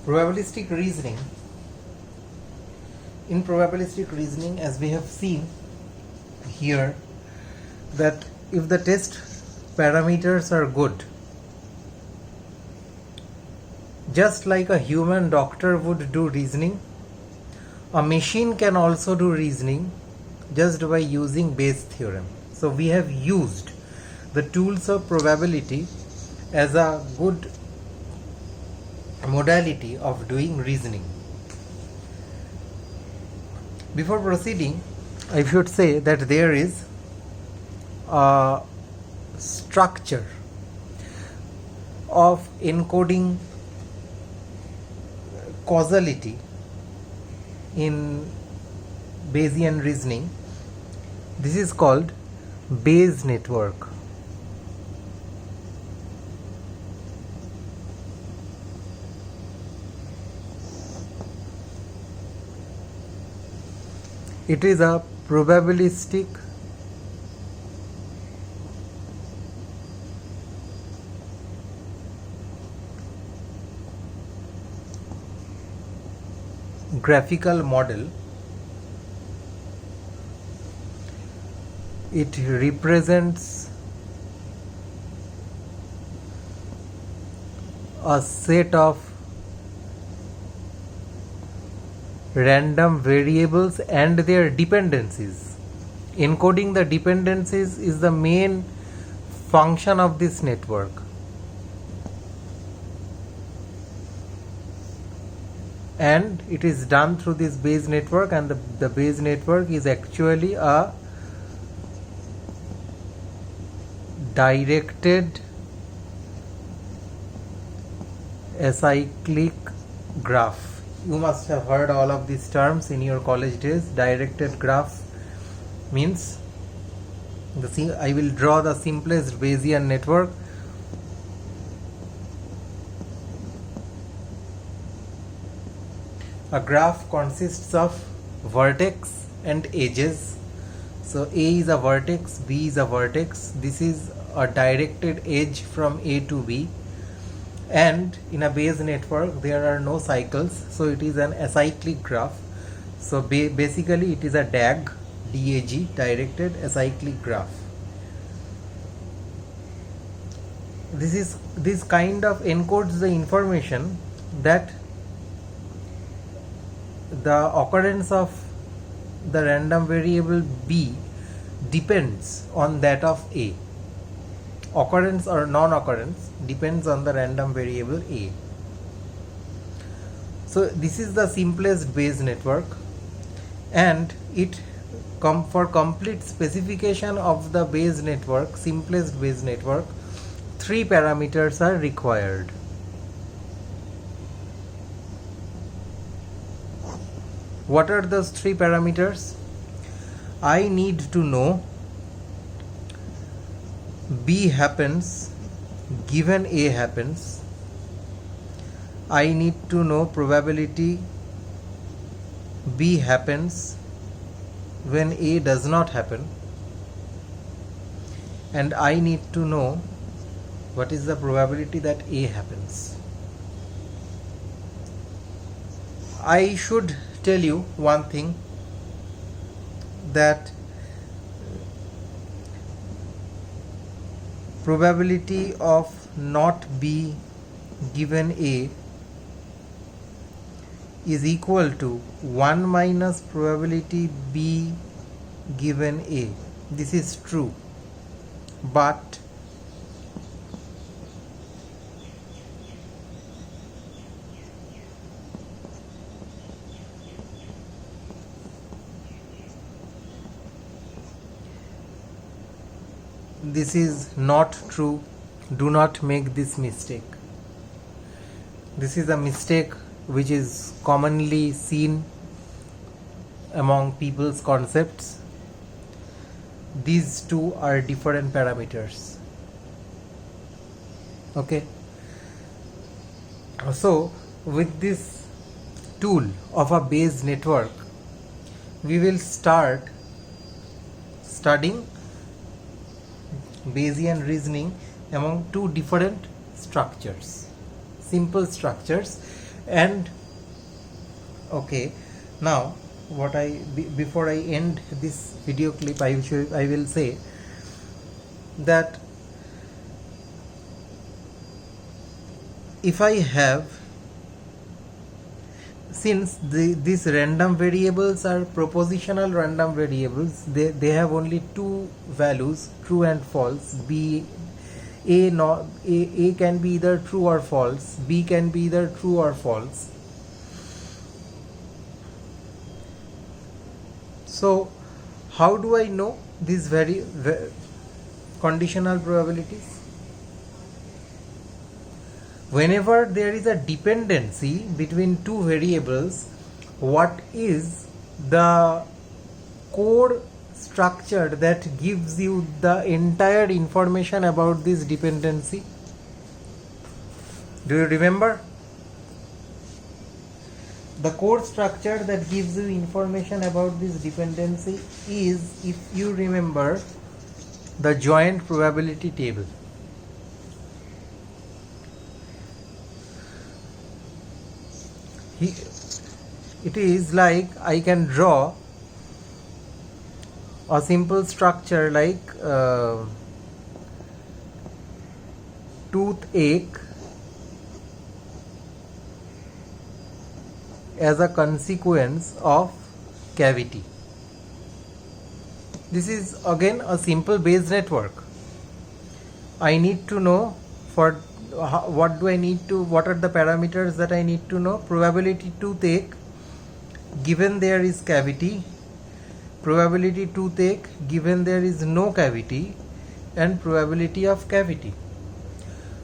Probabilistic reasoning. In probabilistic reasoning, as we have seen here, that if the test parameters are good, just like a human doctor would do reasoning, a machine can also do reasoning just by using Bayes' theorem. So we have used the tools of probability as a good modality of doing reasoning. Before proceeding, I should say that there is a structure of encoding causality in Bayesian reasoning. This is called Bayes network. It is a probabilistic graphical model. It represents a set of random variables and their dependencies. Encoding the dependencies is the main function of this network. And it is done through this Bayes network, and the Bayes network is actually a directed acyclic graph. You must have heard all of these terms in your college days. Directed graph means I will draw the simplest Bayesian network. A graph consists of vertex and edges. So A is a vertex, B is a vertex. This is a directed edge from A to B. And in a Bayes network there are no cycles, so it is an acyclic graph. So basically it is a DAG, DAG, directed acyclic graph. This kind of encodes the information that the occurrence of the random variable B depends on that of A. Occurrence or non-occurrence depends on the random variable A. So this is the simplest Bayes network, and for complete specification of the Bayes network, simplest Bayes network, 3 parameters are required. What are those 3 parameters? I need to know B happens given A happens. I need to know probability B happens when A does not happen, and I need to know what is the probability that A happens. I should tell you one thing, that probability of not B given A is equal to 1 minus probability B given A. This is true, but this is not true. Do not make this mistake. This is a mistake which is commonly seen among people's concepts. These two are different parameters. Okay. So with this tool of a Bayes network, we will start studying Bayesian reasoning among two different structures, simple structures, And okay, now what before I end this video clip, I will say that if I have, since these random variables are propositional random variables, they have only two values, true and false. A can be either true or false, B can be either true or false. So how do I know these conditional probabilities? Whenever there is a dependency between two variables, what is the core structure that gives you the entire information about this dependency? Do you remember? The core structure that gives you information about this dependency is, if you remember, the joint probability table. It is like I can draw a simple structure like toothache as a consequence of cavity. This is again a simple Bayes network. I need to know what are the parameters that I need to know? Probability toothache given there is cavity, probability toothache given there is no cavity, and probability of cavity.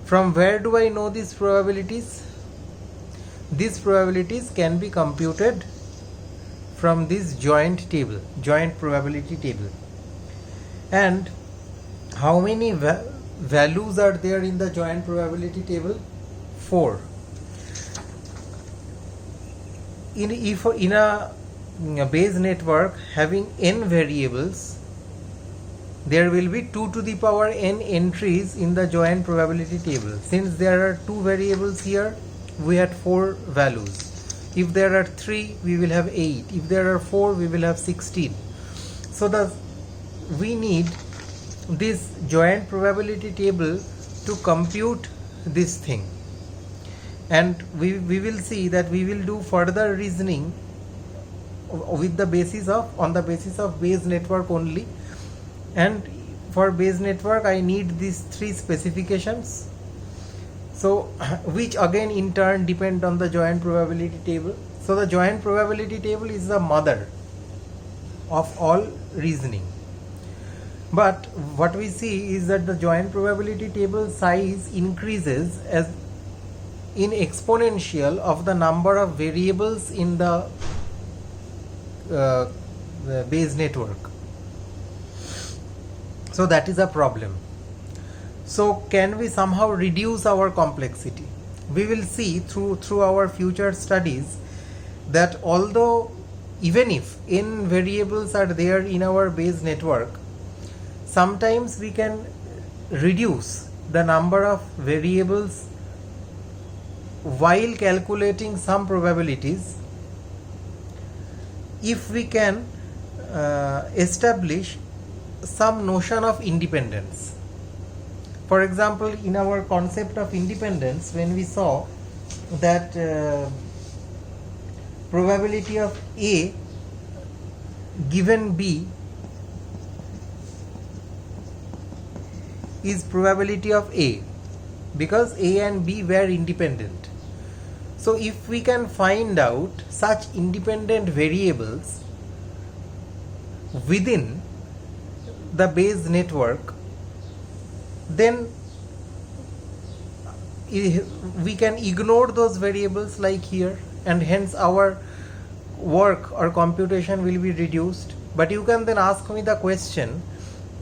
From where do I know these probabilities? These probabilities can be computed from this joint probability table. And how many values are there in the joint probability table? 4. In a Bayes network having n variables, there will be 2 to the power n entries in the joint probability table. Since there are 2 variables here, we had 4 values. If there are 3, we will have 8. If there are 4, we will have 16. So we need this joint probability table to compute this thing, and we will see that we will do further reasoning on the basis of Bayes network only. And for Bayes network I need these 3 specifications, so which again in turn depend on the joint probability table. So the joint probability table is the mother of all reasoning. But what we see is that the joint probability table size increases as in exponential of the number of variables in the Bayes network. So that is a problem. So can we somehow reduce our complexity? We will see through our future studies that although even if n variables are there in our Bayes network, sometimes we can reduce the number of variables while calculating some probabilities if we can establish some notion of independence. For example, in our concept of independence, when we saw that probability of A given B is probability of A, because A and B were independent. So if we can find out such independent variables within the Bayes network, then we can ignore those variables like here, and hence our work or computation will be reduced. But you can then ask me the question,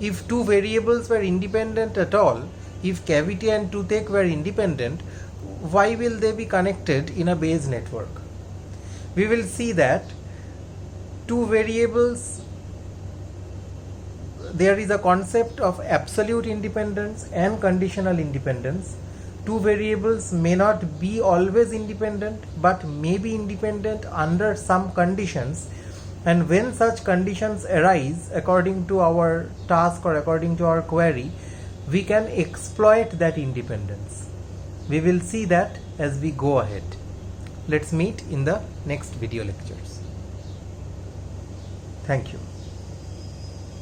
if 2 variables were independent at all, if cavity and toothache were independent, why will they be connected in a Bayes network? We will see that 2 variables, there is a concept of absolute independence and conditional independence. Two variables may not be always independent, but may be independent under some conditions, and when such conditions arise according to our task or according to our query, we can exploit that independence. We will see that as we go ahead. Let's meet in the next video lectures. Thank you.